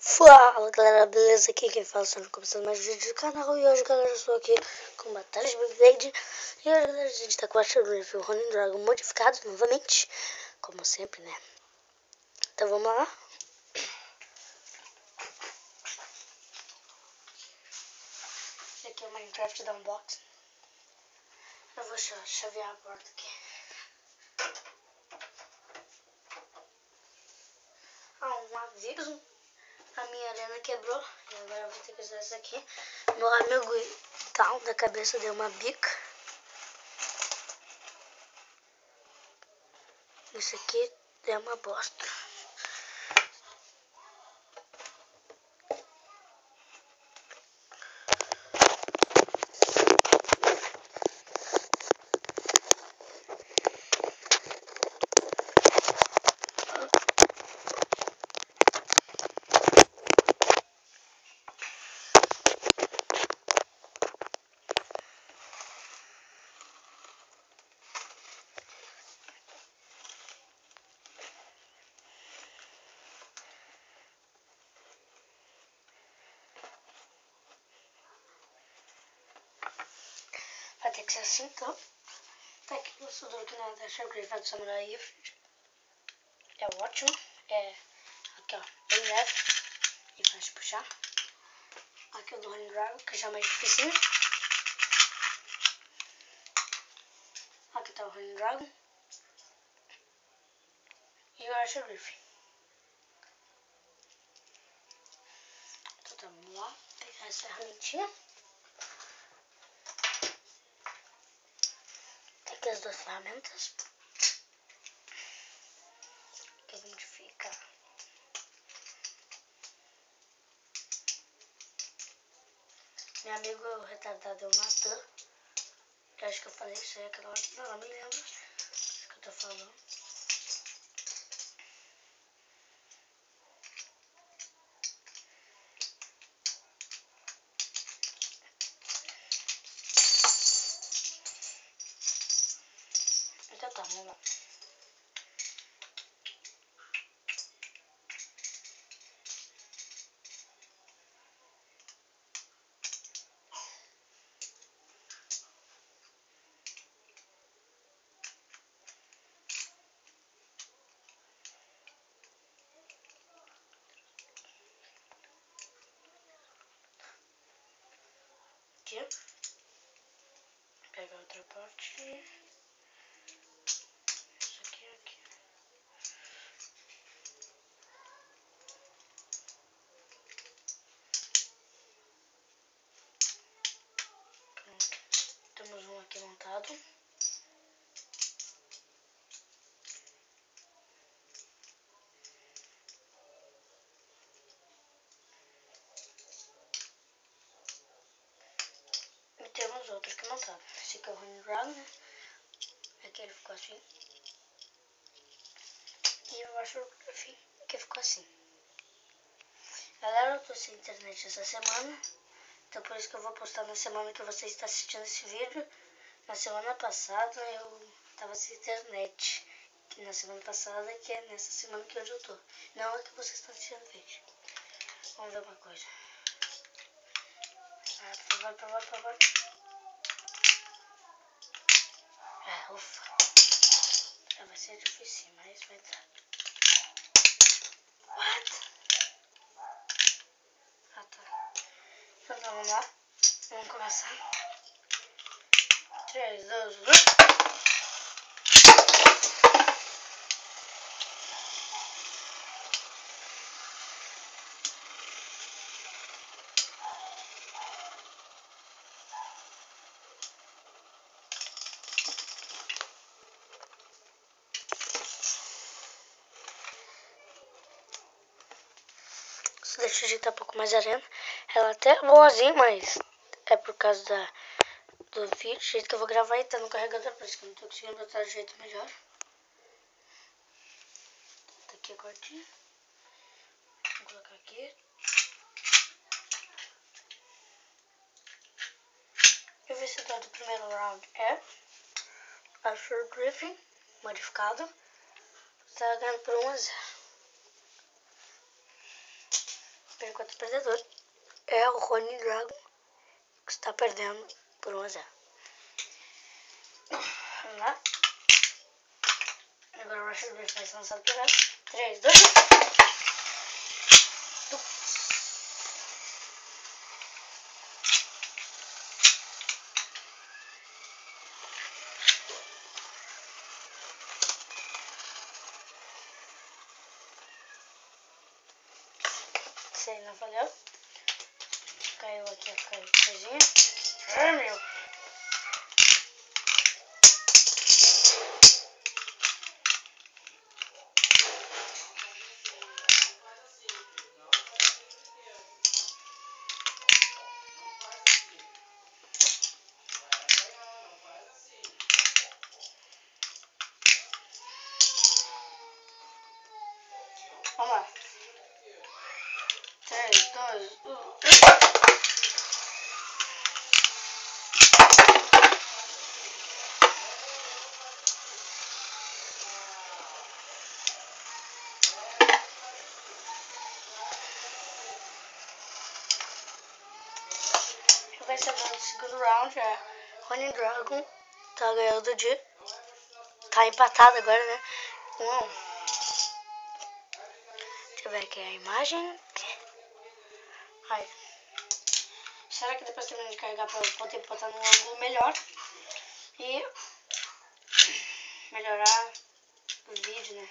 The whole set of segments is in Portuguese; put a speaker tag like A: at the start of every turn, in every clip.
A: Fala galera, beleza? Aqui quem fala é começando mais um vídeo do canal. E hoje galera, eu estou aqui com Batalha de Beyblade. E hoje galera, a gente tá com a Astro Rifle Running Dragon modificado novamente, como sempre, né? Então vamos lá. Esse aqui é o Minecraft da Unboxing. Eu vou chavear a porta aqui. Um aviso. A minha arena quebrou e agora eu vou ter que usar essa aqui. Meu amigo tal da cabeça deu uma bica. Isso aqui é uma bosta. Vai ter que ser assim, então. Tá aqui o sudor que não deixa grifado do Samurai Ifrit. É ótimo. É aqui, ó, bem leve e fácil de puxar. Aqui o do Running Dragon, que já é mais difícil. Aqui tá o Running Dragon. E o Astro Rifle. Então tá, vamos lá. Pegar essa ferramentinha. Tem aqui as duas ferramentas. Que identifica. Meu amigo retardado é o Natan. Eu acho que eu falei isso aí aquela hora. Não me lembro. Acho que eu tô falando. Então tá, vamos lá. Aqui. Pegar outra parte. Isso aqui. Pronto. Temos um aqui montado. E temos outro aqui montado. Esse aqui é o Running Dragon, né? Aqui ele ficou assim. E eu acho que ficou assim. Galera, eu tô sem internet essa semana. Então por isso que eu vou postar na semana que você está assistindo esse vídeo. Na semana passada eu tava sem internet. Que na semana passada, que é nessa semana que hoje eu tô. Não é que você está assistindo o vídeo. Vamos ver uma coisa. Por favor. Ufa. Vai ser difícil, mas vai dar. What? Tá. Então vamos lá. Vamos começar. 3, 2, 1. Deixa eu ajeitar um pouco mais a arena. Ela até é boazinha, mas é por causa do vídeo, do jeito que eu vou gravar e tá no carregador, por isso que eu não tô conseguindo botar do jeito melhor. Tá aqui a cordinha. Vou colocar aqui. E o vencedor do primeiro round é Astro Rifle modificado. Tá ganhando por 1 a 0. Por enquanto o perdedor é o Ronin Dragon, que está perdendo por 1-0. Vamos lá. Agora o Rush Riff vai ser lançado por ela. 3, 2, 1. Isso aí não valeu. Caiu aqui a coisinha. Ai, meu. Vamos lá. 3, 2, 1. O vencedor do segundo round é Ronin Dragon. Tá ganhando de... Tá empatado agora, né? 1-1. Deixa eu ver aqui a imagem. Aí. Será que depois termina de carregar para eu poder botar num ângulo melhor e melhorar o vídeo, né?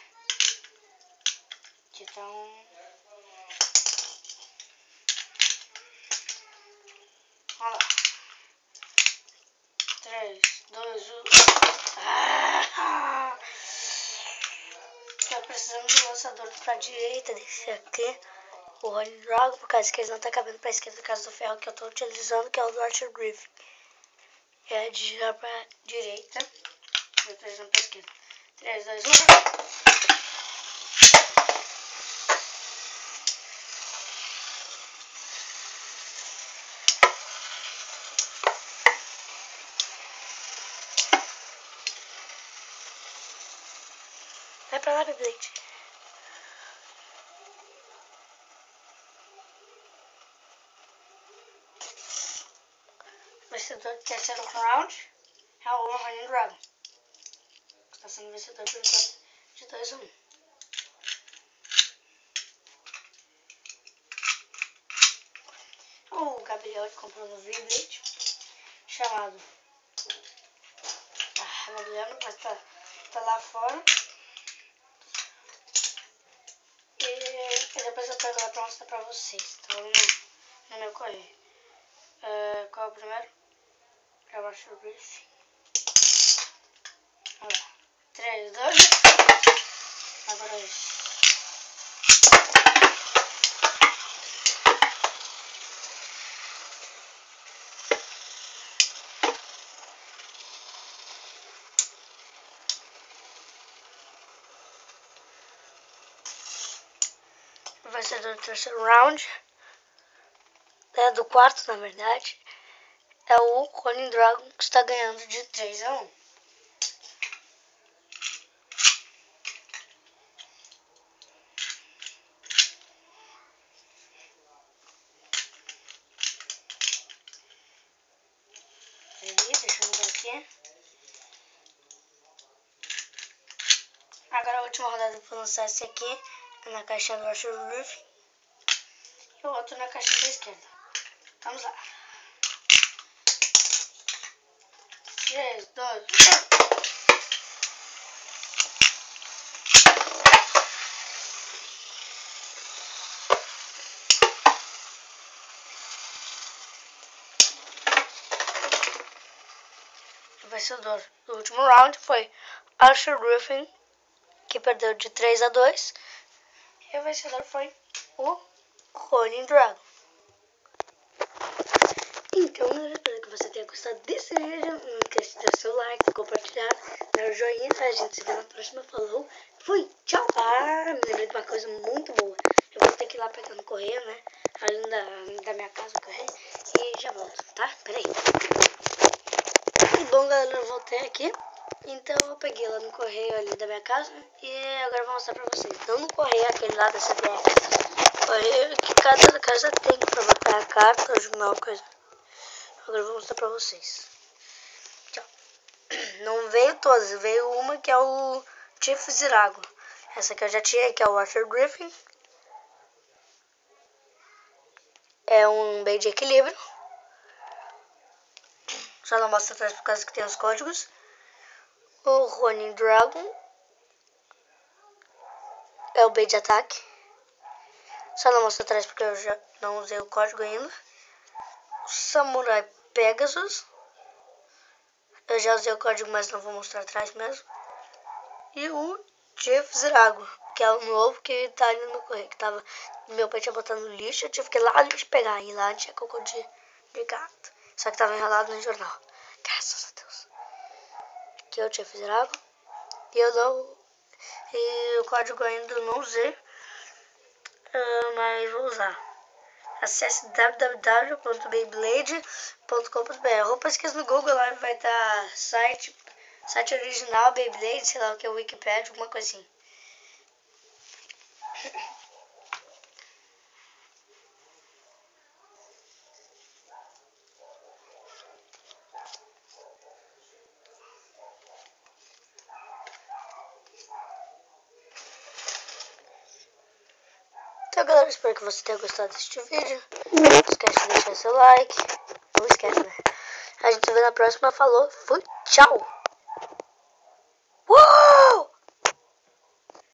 A: Então, olha lá. 3, 2, 1. Tô precisando de um lançador pra direita desse aqui. O Ronin Dragon, por causa que eles não estão cabendo pra esquerda por causa do ferro que eu tô utilizando, que é o do Archer Griffin. É de girar pra direita. Eu tô utilizando pra esquerda. 3, 2, 1. Vai pra lá, Beyblade. Vencedor do terceiro round é o Ronin Dragon. Está sendo vencedor por enquanto de 2-1. O Gabriel comprou um Beyblade chamado... não me lembro, mas tá lá fora. E depois eu pego lá pra mostrar pra vocês. Tá no meu correio. Qual é o primeiro? É o Archer Griffin. Olha lá. 3, 2. Agora é isso. O vencedor do terceiro round, do quarto na verdade, é o Ronin Dragon, que está ganhando de 3-1. Deixa eu mudar aqui. Agora a última rodada para lançar esse aqui é na caixa do Archer Griffin e o outro na caixa da esquerda. Vamos lá. 3, 2, 1. O vencedor do último round foi Archer Griffin, que perdeu de 3-2. E o vencedor foi o Ronin Dragon. Então, eu espero que você tenha gostado desse vídeo. Não esqueça de dar seu like, compartilhar, dar o joinha. A gente se vê na próxima. Falou, fui, tchau. Me lembrei de uma coisa muito boa. Eu vou ter que ir lá pegar no correio, né? Ali da minha casa, o correio. E já volto, tá? Peraí. Bom, galera, eu voltei aqui. Então eu peguei lá no correio ali da minha casa. E agora eu vou mostrar pra vocês. Não no correio, aquele lá da CDF. que cada casa tem pra botar a carta, o jornal, coisa. Agora eu vou mostrar pra vocês. Tchau. Não veio todas, veio uma que é o Chief Zirago. Essa que eu já tinha, que é o Arthur Griffin. É um bem de equilíbrio. Só não mostra atrás por causa que tem os códigos. O Ronin Dragon. É o bem de ataque. Só não mostra atrás porque eu já não usei o código ainda. O Samurai Pegasus. Eu já usei o código, mas não vou mostrar atrás mesmo. E o Chief Zirago, que é o novo que tá ali no correio. Que tava, meu pai tinha botado no lixo, eu tive que ir lá no lixo pegar. E lá tinha cocô de gato. Só que tava enrolado no jornal. Graças a Deus. Aqui é o Chief Zirago. E eu não. E o código ainda não usei. Mas vou usar. Acesse www.beyblade.com.br. Ou pesquisa no Google, lá vai estar site original, Beyblade, sei lá o que é, Wikipedia, alguma coisa assim. Então, galera, espero que você tenha gostado deste vídeo. Não esquece de deixar seu like. Não esquece, né? A gente se vê na próxima. Falou, fui, tchau! Uou!